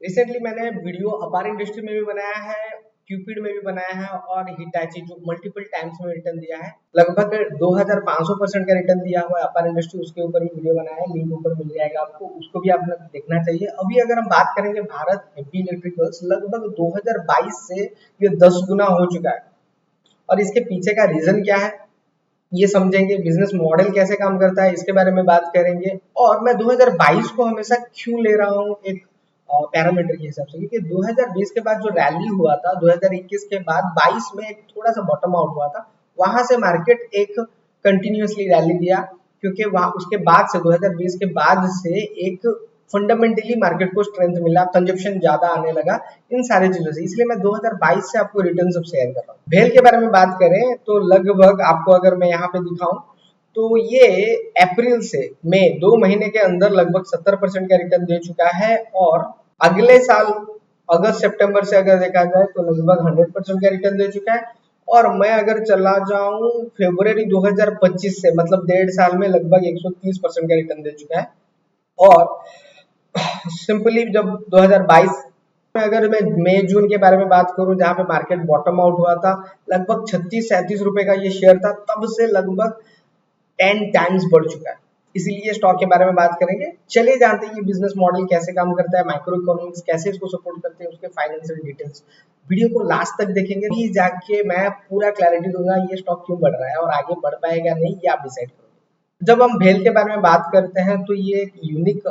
Recently मैंने video अपार industry में भी बनाया है, क्यूपिड में भी बनाया है और हिटाची जो मल्टीपल टाइम्स में रिटर्न दिया है। लगभग 2500% का रिटर्न दिया हुआ है अपार इंडस्ट्री, उसके ऊपर भी वीडियो बनाया है, लिंक ऊपर मिल जाएगा आपको, उसको भी आपने देखना चाहिए। अभी अगर हम बात करेंगे भारत हेवी इलेक्ट्रिकल्स, लगभग 2022 से ये 10 गुना हो चुका है। और इसके पीछे का रीजन क्या है ये समझेंगे, बिजनेस मॉडल कैसे काम करता है इसके बारे में बात करेंगे। और मैं 2022 को हमेशा क्यों ले रहा हूँ एक पैरामीटर के हिसाब से, क्योंकि 2020 के बाद जो रैली हुआ था, 2021 के बाद 22 में एक थोड़ा सा बॉटम आउट हुआ था, वहां से मार्केट एक कंटिन्यूअसली रैली दिया, क्योंकि वहां उसके बाद से 2020 के बाद से एक फंडामेंटली मार्केट को स्ट्रेंथ मिला, कंजप्शन ज्यादा आने लगा इन सारी चीजों से। इसलिए मैं 2022 से आपको रिटर्न सब शेयर कर रहा हूँ। भेल के बारे में बात करें तो लगभग आपको अगर मैं यहाँ पे दिखाऊं तो ये अप्रैल से मई 2 महीने के अंदर लगभग 70% का रिटर्न दे चुका है। और अगले साल अगस्त सितंबर से अगर देखा जाए तो लगभग 100% का रिटर्न दे चुका है। और मैं अगर चला जाऊं फरवरी 2025 से, मतलब 1.5 साल में लगभग 130% का रिटर्न दे चुका है। और सिंपली जब 2022 में अगर मैं मई जून के बारे में बात करूं, जहां पे मार्केट बॉटम आउट हुआ था, लगभग 36-37 रुपए का ये शेयर था, तब से लगभग 10 टाइम्स बढ़ चुका है। इसीलिए स्टॉक के बारे में बात करेंगे। चलिए जानते हैं ये बिजनेस मॉडल कैसे काम करता है, माइक्रो इकोनॉमिक्स कैसे इसको सपोर्ट करते हैं, उसके फाइनेंशियल डिटेल्स। वीडियो को लास्ट तक देखेंगे, भी जाके मैं पूरा क्लैरिटी दूंगा ये स्टॉक क्यों बढ़ रहा है और आगे बढ़ पाएगा नहीं, ये आप डिसाइड करोगे। जब हम भेल के बारे में बात करते हैं तो ये एक यूनिक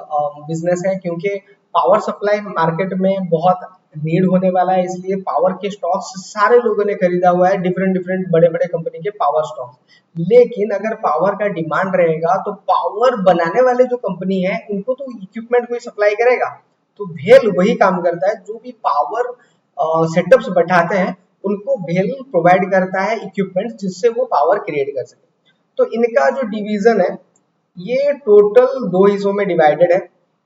बिजनेस है, क्योंकि पावर सप्लाई मार्केट में बहुत नीड होने वाला है, इसलिए पावर के स्टॉक्स सारे लोगों ने खरीदा हुआ है, डिफरेंट डिफरेंट बड़े बड़े कंपनी के पावर स्टॉक्स। लेकिन अगर पावर का डिमांड रहेगा तो पावर बनाने वाले जो कंपनी है उनको तो इक्विपमेंट कोई सप्लाई करेगा। तो भेल वही काम करता है, जो भी पावर सेटअप्स बैठाते हैं उनको भेल प्रोवाइड करता है इक्विपमेंट, जिससे वो पावर क्रिएट कर सके। तो इनका जो डिवीजन है ये टोटल दो हिस्सों में डिवाइडेड है।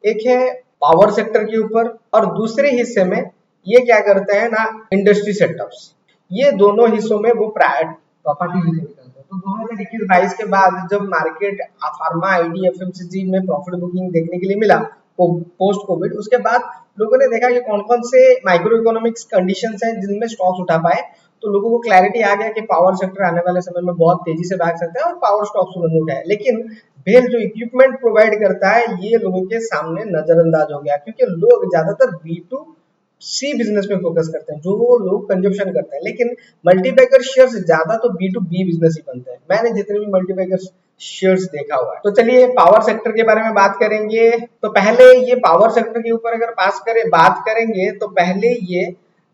एक है पावर सेक्टर के ऊपर और दूसरे हिस्से में ये क्या करते हैं ना, इंडस्ट्री सेटअप्स। ये दोनों हिस्सों में वो पार्टिसिपेट करते हैं। तो 2021-22 के बाद जब मार्केट फार्मा, आईटी, एफएमसीजी में प्रॉफिट बुकिंग देखने के लिए मिला पोस्ट कोविड, उसके बाद लोगों ने देखा कि कौन कौन से माइक्रो इकोनॉमिक्स कंडीशंस हैं जिनमें स्टॉक्स उठा पाए। तो लोगों को क्लैरिटी आ गया कि पावर सेक्टर आने वाले समय में बहुत तेजी से भाग सकता है और पावर स्टॉक्स उन्होंने उठाए। लेकिन भेल जो इक्विपमेंट प्रोवाइड करता है ये लोगों के सामने नजरअंदाज हो गया, क्योंकि लोग ज्यादातर B2C बिजनेस में फोकस करते हैं, जो लोग कंजप्शन करते हैं। लेकिन मल्टीबैगर शेयर्स ज्यादा तो B2B बिजनेस ही बनते हैं। मैंने जितने भी मल्टीबैगर शेयर्स देखा हुआ है। तो चलिए पावर सेक्टर के बारे में बात करेंगे। तो पहले ये पावर सेक्टर के ऊपर अगर बात करेंगे तो पहले ये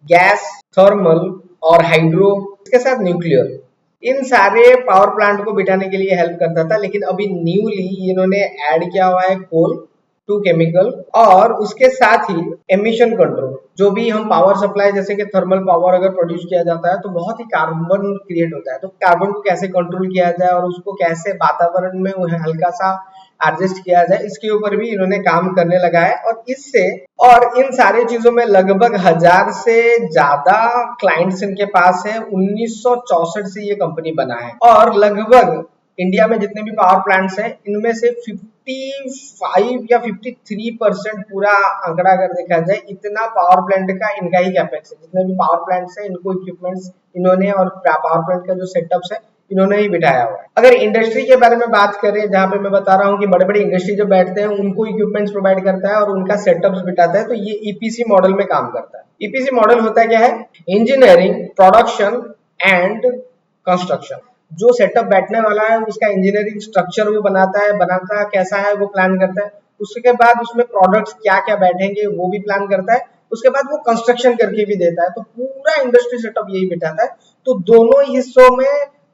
गैस, थर्मल और हाइड्रो, इसके साथ न्यूक्लियर, इन सारे पावर प्लांट को बिठाने के लिए हेल्प करता था। लेकिन अभी न्यूली इन्होंने ऐड किया हुआ है कोल टू केमिकल, और उसके साथ ही एमिशन कंट्रोल। जो भी हम पावर सप्लाई, जैसे कि थर्मल पावर अगर प्रोड्यूस किया जाता है तो बहुत ही कार्बन क्रिएट होता है, तो कार्बन को कैसे कंट्रोल किया जाए और उसको कैसे वातावरण में हल्का सा एडजस्ट किया जाए, इसके ऊपर भी इन्होंने काम करने लगा है। और इससे और इन सारी चीजों में लगभग 1000 से ज्यादा क्लाइंट्स इनके पास है। 1964 से ये कंपनी बना है और लगभग इंडिया में जितने भी पावर प्लांट्स हैं इनमें से 55 या 53% पूरा आंकड़ा अगर देखा जाए, इतना पावर प्लांट का इनका ही कैपेक्स है। जितने भी पावर प्लांट्स हैं इनको इक्विपमेंट्स इन्होंने और पावर प्लांट का जो सेटअप्स है इन्होंने ही बिठाया हुआ है। अगर इंडस्ट्री के बारे में बात करें, जहां पे मैं बता रहा हूँ कि बड़े बड़े इंडस्ट्री जो बैठते हैं उनको इक्विपमेंट्स प्रोवाइड करता है और उनका सेटअप्स बिठाता है, तो ये ईपीसी मॉडल में काम करता है। ईपीसी मॉडल होता क्या है? Engineering, production and construction. जो सेटअप बैठने वाला है उसका इंजीनियरिंग स्ट्रक्चर वो बनाता कैसा है वो प्लान करता है। उसके बाद उसमें प्रोडक्ट्स क्या क्या बैठेंगे वो भी प्लान करता है। उसके बाद वो कंस्ट्रक्शन करके भी देता है। तो पूरा इंडस्ट्री सेटअप यही बिठाता है। तो दोनों हिस्सों में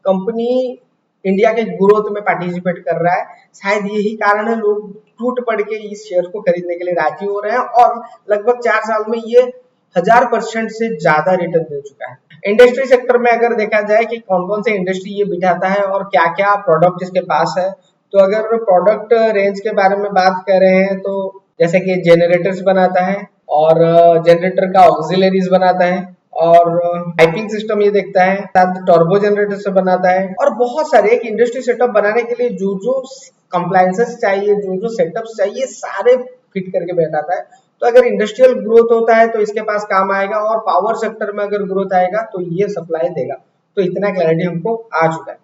कंपनी इंडिया के ग्रोथ में पार्टिसिपेट कर रहा है। शायद यही कारण है लोग टूट पड़ के इस शेयर को खरीदने के लिए राजी हो रहे हैं और लगभग 4 साल में ये 1000% से ज्यादा रिटर्न दे चुका है। इंडस्ट्री सेक्टर में अगर देखा जाए कि कौन कौन से इंडस्ट्री ये बिठाता है और क्या क्या प्रोडक्ट इसके पास है, तो अगर प्रोडक्ट रेंज के बारे में बात कर रहे हैं तो जैसे कि जनरेटर्स बनाता है और जनरेटर का ऑक्सिलरीज बनाता है और पाइपिंग सिस्टम ये देखता है, साथ टर्बो जनरेटर से बनाता है और बहुत सारे। एक इंडस्ट्री सेटअप बनाने के लिए जो जो कंप्लायंसेस चाहिए, जो जो सेटअप्स चाहिए, सारे फिट करके बैठाता है। तो अगर इंडस्ट्रियल ग्रोथ होता है तो इसके पास काम आएगा, और पावर सेक्टर में अगर ग्रोथ आएगा तो ये सप्लाई देगा। तो इतना क्लैरिटी हमको आ चुका है।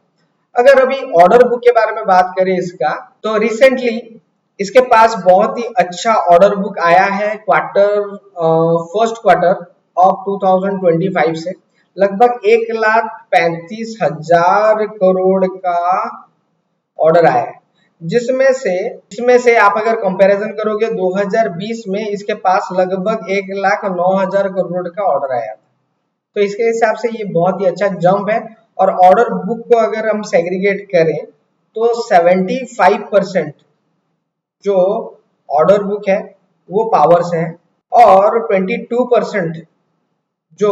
अगर अभी ऑर्डर बुक के बारे में बात करें इसका, तो रिसेंटली इसके पास बहुत ही अच्छा ऑर्डर बुक आया है फर्स्ट क्वार्टर ऑफ 2025 से। लगभग 1,35,000 करोड़ का ऑर्डर आया है, जिसमें से आप अगर कंपैरिजन करोगे 2020 में इसके पास लगभग 1,09,000 करोड़ का ऑर्डर आया था। तो इसके हिसाब से ये बहुत ही अच्छा जंप है। और ऑर्डर बुक को अगर हम सेग्रीगेट करें तो 75% जो ऑर्डर बुक है वो पावर से है, और 22% जो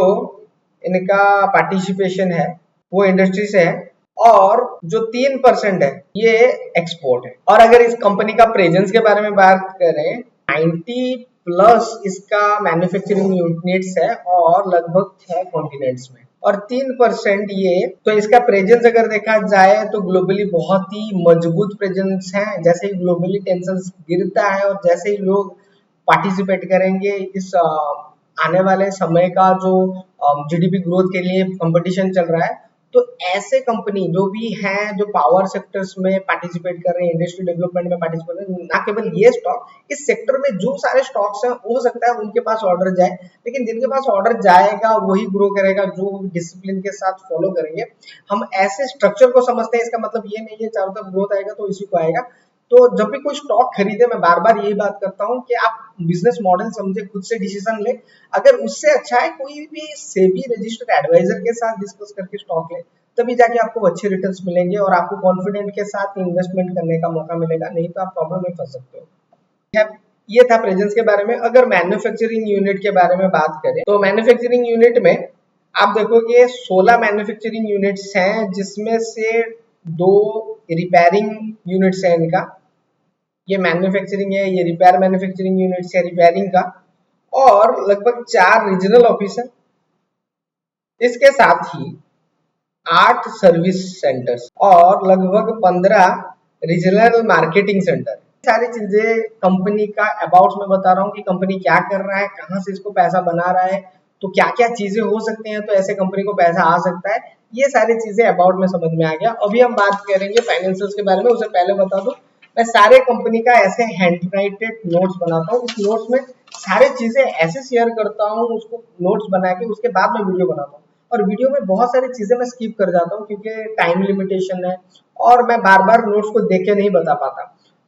इनका पार्टिसिपेशन है वो इंडस्ट्री से है, और जो 3% है ये एक्सपोर्ट है। और अगर इस कंपनी का प्रेजेंस के बारे में बात करें, 90 प्लस इसका मैन्युफैक्चरिंग यूनिट्स है और लगभग 6 कॉन्टिनेंट्स में, और 3% ये, तो इसका प्रेजेंस अगर देखा जाए तो ग्लोबली बहुत ही मजबूत प्रेजेंस है। जैसे ही ग्लोबली टेंशन गिरता है और जैसे ही लोग पार्टिसिपेट करेंगे इस आने वाले समय का जो जीडीपी ग्रोथ के लिए कंपटीशन चल रहा है, तो ऐसे कंपनी जो भी हैं जो पावर सेक्टर्स में पार्टिसिपेट कर रहे हैं, इंडस्ट्री डेवलपमेंट में पार्टिसिपेट कर रहे हैं, ना केवल ये स्टॉक, इस सेक्टर में जो सारे स्टॉक्स हैं हो सकता है उनके पास ऑर्डर जाए, लेकिन जिनके पास ऑर्डर जाएगा वही ग्रो करेगा जो डिसिप्लिन के साथ फॉलो करेंगे। हम ऐसे स्ट्रक्चर को समझते हैं, इसका मतलब ये नहीं है चारों तरफ ग्रोथ आएगा तो इसी को आएगा। तो जब भी कोई स्टॉक खरीदे, मैं बार बार यही बात करता हूँ कि आप बिजनेस मॉडल समझे, खुद से डिसीजन ले। अगर उससे अच्छा है कोई भी सेबी रजिस्टर्ड एडवाइजर के साथ डिस्कस करके स्टॉक ले, तभी जाके आपको अच्छे रिटर्न्स मिलेंगे और आपको कॉन्फिडेंट के साथ इन्वेस्टमेंट करने का मौका मिलेगा, नहीं तो आप प्रॉब्लम में फंस सकते हो। ये था प्रेजेंस के बारे में। अगर मैन्युफैक्चरिंग यूनिट के बारे में बात करें तो मैन्युफैक्चरिंग यूनिट में आप देखोगे 16 मैन्युफैक्चरिंग यूनिट्स हैं, जिसमें से 2 रिपेयरिंग यूनिट्स हैं इनका। ये मैन्युफैक्चरिंग है, ये रिपेयर मैन्युफैक्चरिंग यूनिट्स है रिपेयरिंग का, और लगभग 4 रीजनल ऑफिस है। इसके साथ ही 8 सर्विस सेंटर्स और लगभग 15 रीजनल मार्केटिंग सेंटर। सारी चीजें कंपनी का अबाउट में बता रहा हूँ कि कंपनी क्या कर रहा है, कहाँ से इसको पैसा बना रहा है, तो क्या क्या चीजें हो सकती हैं तो ऐसे कंपनी को पैसा आ सकता है। ये सारी चीजें अबाउट में समझ में आ गया। अभी हम बात करेंगे फाइनेंशियल्स के बारे में। उससे पहले बता दूं, मैं सारे कंपनी का ऐसे हैंड राइटेड नोट्स बनाता हूँ। इस नोट्स में सारी चीजें ऐसे शेयर करता हूँ, उसको नोट्स बना के उसके बाद में वीडियो बनाता हूँ। और वीडियो में बहुत सारी चीजें मैं स्किप कर जाता हूँ क्योंकि टाइम लिमिटेशन है और मैं बार बार नोट्स को देख के नहीं बता पाता।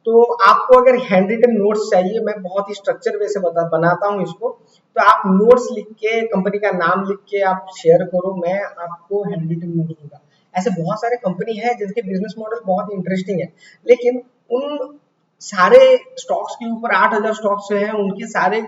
तो आपको अगर हैंड रिटन नोट्स चाहिए, मैं बहुत ही स्ट्रक्चर वे से बनाता हूँ इसको, तो आप नोट्स लिख के, कंपनी का नाम लिख के आप शेयर करो, मैं आपको हैंड रिटन नोट्स दूंगा। ऐसे बहुत सारे कंपनी है जिनके बिजनेस मॉडल बहुत इंटरेस्टिंग है, लेकिन उन सारे स्टॉक्स के ऊपर 8,000 स्टॉक्स हैं, उनके सारे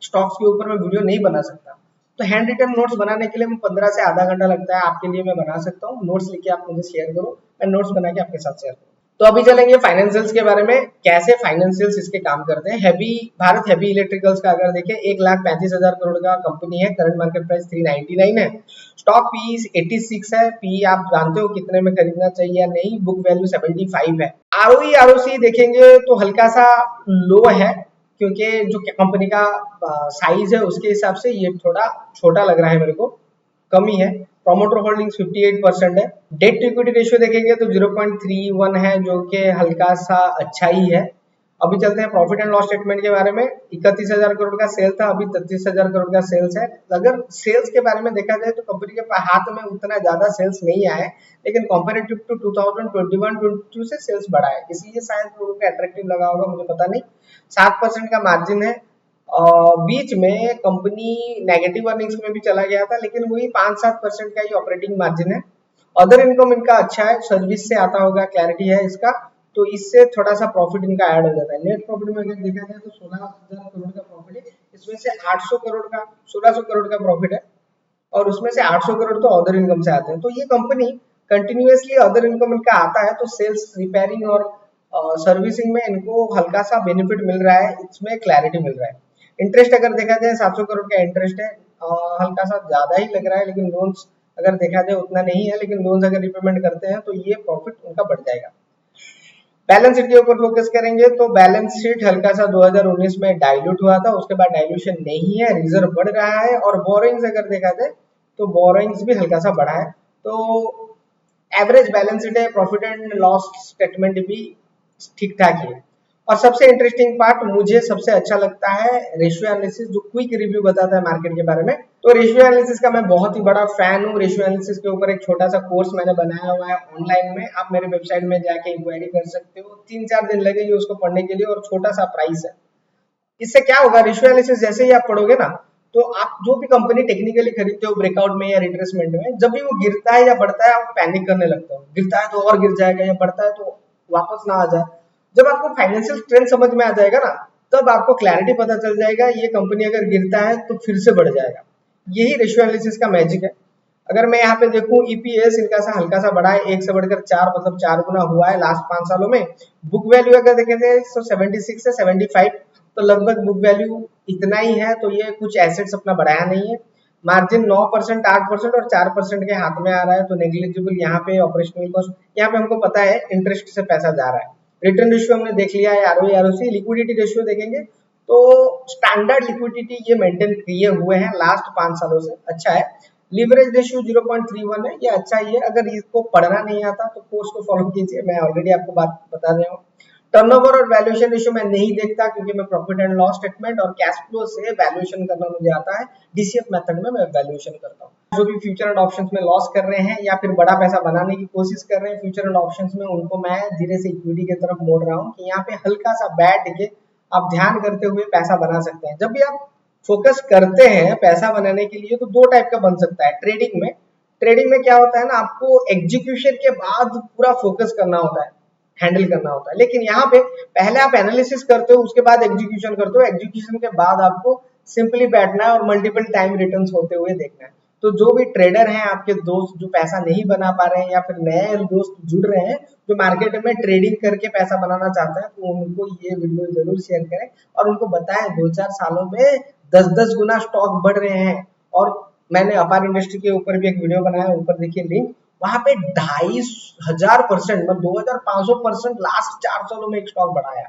स्टॉक्स के ऊपर मैं वीडियो नहीं बना सकता। तो हैंड रिटन नोट्स बनाने के लिए मैं 15 से आधा घंटा लगता है, आपके लिए मैं बना सकता हूँ। नोट्स लिख के आप मुझे शेयर करो, मैं नोट्स बना के आपके साथ शेयर करूँ। तो अभी चलेंगे फाइनेंशियल्स के बारे में, कैसे फाइनेंशियल्स इसके काम करते हैं। भारत हेवी इलेक्ट्रिकल्स का अगर देखें, 1,35,000 करोड़ का कंपनी है, करंट मार्केट प्राइस 399 है, स्टॉक पी 86 है, पी आप जानते हो कितने में खरीदना चाहिए या नहीं, बुक वैल्यू 75 है। आरओई आरओसी देखेंगे तो हल्का सा लो है, क्योंकि जो कंपनी का साइज है उसके हिसाब से ये थोड़ा छोटा लग रहा है मेरे को, कमी है। प्रोमोटर होल्डिंग्स 58% है। डेट टू इक्विटी रेशियो देखेंगे तो 0.31 है, जो कि हल्का सा अच्छा ही है। अभी चलते हैं प्रॉफिट एंड लॉस स्टेटमेंट के बारे में। 31,000 करोड़ का सेल था, अभी 33,000 करोड़ का सेल्स है। अगर सेल्स के बारे में देखा जाए तो कंपनी के हाथ में उतना ज्यादा सेल्स नहीं आया है, लेकिन कंपैरेटिव टू 2021-22 से सेल्स बढ़ा है, इसलिए शायद लोगों को अट्रैक्टिव लगा होगा, मुझे पता नहीं। 7% का मार्जिन है। बीच में कंपनी नेगेटिव अर्निंग्स में भी चला गया था, लेकिन वही 5-7% का ही ऑपरेटिंग मार्जिन है। अदर इनकम इनका अच्छा है, सर्विस से आता होगा, क्लैरिटी है इसका, तो इससे थोड़ा सा प्रॉफिट इनका ऐड हो जाता है। नेट प्रॉफिट में अगर देखा जाए तो 16,000 करोड़ का प्रॉफिट है, इसमें से 800 करोड़ का 1600 करोड़ का प्रॉफिट है, और उसमें से 800 करोड़ तो अदर इनकम से आते हैं। तो ये कंपनी कंटिन्यूअसली अदर इनकम इनका आता है, तो सेल्स, रिपेयरिंग और सर्विसिंग में इनको हल्का सा बेनिफिट मिल रहा है, इसमें क्लैरिटी मिल रहा है। इंटरेस्ट अगर देखा जाए 700 करोड़ का इंटरेस्ट है, हल्का सा ज्यादा ही लग रहा है, लेकिन लोन्स अगर देखा जाए उतना नहीं है, लेकिन लोन्स अगर रिपेमेंट करते हैं तो ये प्रॉफिट उनका बढ़ जाएगा। बैलेंस शीट के ऊपर फोकस करेंगे तो बैलेंस शीट हल्का सा 2019 में डाइल्यूट हुआ था, उसके बाद डाइल्यूशन नहीं है, रिजर्व बढ़ रहा है, और बोरोइंग्स अगर देखा जाए तो बोरोइंग्स भी हल्का सा बढ़ा है। तो एवरेज बैलेंस शीट है, प्रॉफिट एंड लॉस स्टेटमेंट भी ठीक ठाक ही है। और सबसे इंटरेस्टिंग पार्ट मुझे सबसे अच्छा लगता है रेशियो एनालिसिस, जो क्विक रिव्यू बताता है मार्केट के बारे में। तो रेशियो एनालिसिस का मैं बहुत ही बड़ा फैन हूँ। रेशियो एनालिसिस के ऊपर एक छोटा सा कोर्स मैंने बनाया हुआ है ऑनलाइन में, आप मेरे वेबसाइट में जाके इंक्वायरी कर सकते हो। 3-4 दिन लगेंगे उसको पढ़ने के लिए और छोटा सा प्राइस है। इससे क्या होगा, रेशियो एनालिसिस जैसे ही आप पढ़ोगे ना, तो आप जो भी कंपनी टेक्निकली खरीदते हो ब्रेकआउट में या रिट्रेसमेंट में, जब भी वो गिरता है या बढ़ता है आप पैनिक करने लगते हो, गिरता है तो और गिर जाएगा या बढ़ता है तो वापस ना आ जाए। जब आपको फाइनेंशियल ट्रेंड समझ में आ जाएगा ना, तब आपको क्लैरिटी पता चल जाएगा ये कंपनी अगर गिरता है तो फिर से बढ़ जाएगा। यही रेशियो एनालिसिस का मैजिक है। अगर मैं यहाँ पे देखूं ईपीएस इनका सा हल्का सा बढ़ा है, 1 से बढ़कर 4, मतलब 4 गुना हुआ है लास्ट 5 सालों में। बुक वैल्यू अगर देखें तो 76 से 75, तो लगभग बुक वैल्यू इतना ही है, तो ये कुछ एसेट्स अपना बढ़ाया नहीं है। मार्जिन 9%, 8% और 4% के हाथ में आ रहा है, तो नेग्लिजिबल यहाँ पे ऑपरेशनल कॉस्ट। यहाँ पे हमको पता है इंटरेस्ट से पैसा जा रहा है। रिटर्न रेशियो हमने देख लिया है, आरओई आरओसी। लिक्विडिटी रेशियो देखेंगे तो स्टैंडर्ड लिक्विडिटी ये मेंटेन किए हुए हैं लास्ट 5 सालों से, अच्छा है। लीवरेज रेशियो 0.31 है, ये अच्छा ही है। अगर इसको पढ़ना नहीं आता तो कोर्स को फॉलो कीजिए, मैं ऑलरेडी आपको बात बता रहा हूँ। टर्नओवर और वैल्यूएशन रेशियो मैं नहीं देखता, क्योंकि मैं प्रॉफिट एंड लॉस स्टेटमेंट और कैश फ्लो से वैल्यूएशन करना मुझे आता है। डीसीएफ मेथड में मैं वैल्यूएशन करता हूँ। जो भी फ्यूचर एंड ऑप्शंस में लॉस कर रहे हैं या फिर बड़ा पैसा बनाने की कोशिश कर रहे हैं फ्यूचर एंड ऑप्शंस में, उनको मैं धीरे से इक्विटी की तरफ मोड़ रहा हूँ कि यहाँ पे हल्का सा बैठ के आप ध्यान करते हुए पैसा बना सकते हैं। जब भी आप फोकस करते हैं पैसा बनाने के लिए, तो 2 टाइप का बन सकता है। ट्रेडिंग में क्या होता है ना, आपको एग्जीक्यूशन के बाद पूरा फोकस करना होता है, हैंडल करना होता है। लेकिन यहाँ पे पहले आप एनालिसिस करते हो, उसके बाद एग्जीक्यूशन करते हो, एग्जीक्यूशन के बाद आपको सिंपली बैठना है और मल्टीपल टाइम रिटर्न्स होते हुए देखना है। तो जो भी ट्रेडर हैं आपके दोस्त जो पैसा नहीं बना पा रहे हैं, या फिर नए दोस्त जुड़ रहे हैं जो मार्केट में ट्रेडिंग करके पैसा बनाना चाहते हैं, तो उनको ये वीडियो जरूर शेयर करें और उनको बताएं 2-4 सालों में 10-10 गुना स्टॉक बढ़ रहे हैं। और मैंने अपार इंडस्ट्री के ऊपर भी एक वीडियो बनाया, ऊपर देखिए लिंक, वहां पे 2500% मतलब 2500% लास्ट 4 सालों में एक स्टॉक बढ़ाया।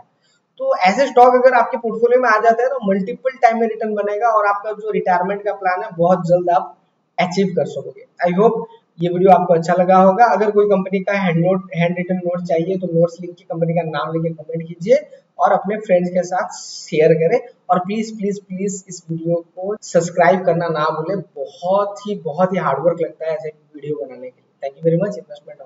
तो ऐसे स्टॉक अगर आपके पोर्टफोलियो में आ जाते हैं तो मल्टीपल टाइम में रिटर्न बनेगा और आपका जो रिटायरमेंट का प्लान है बहुत जल्द आप अचीव कर सकोगे। आई होप ये वीडियो आपको अच्छा लगा होगा। अगर कोई कंपनी का हैंड रिटन नोट चाहिए तो नोट्स लिख के कंपनी का नाम लिख के कमेंट कीजिए और अपने फ्रेंड्स के साथ शेयर करें। और प्लीज प्लीज प्लीज इस वीडियो को सब्सक्राइब करना ना भूलें। बहुत ही हार्डवर्क लगता है ऐसे वीडियो बनाने के लिए। Thank you very much. Investment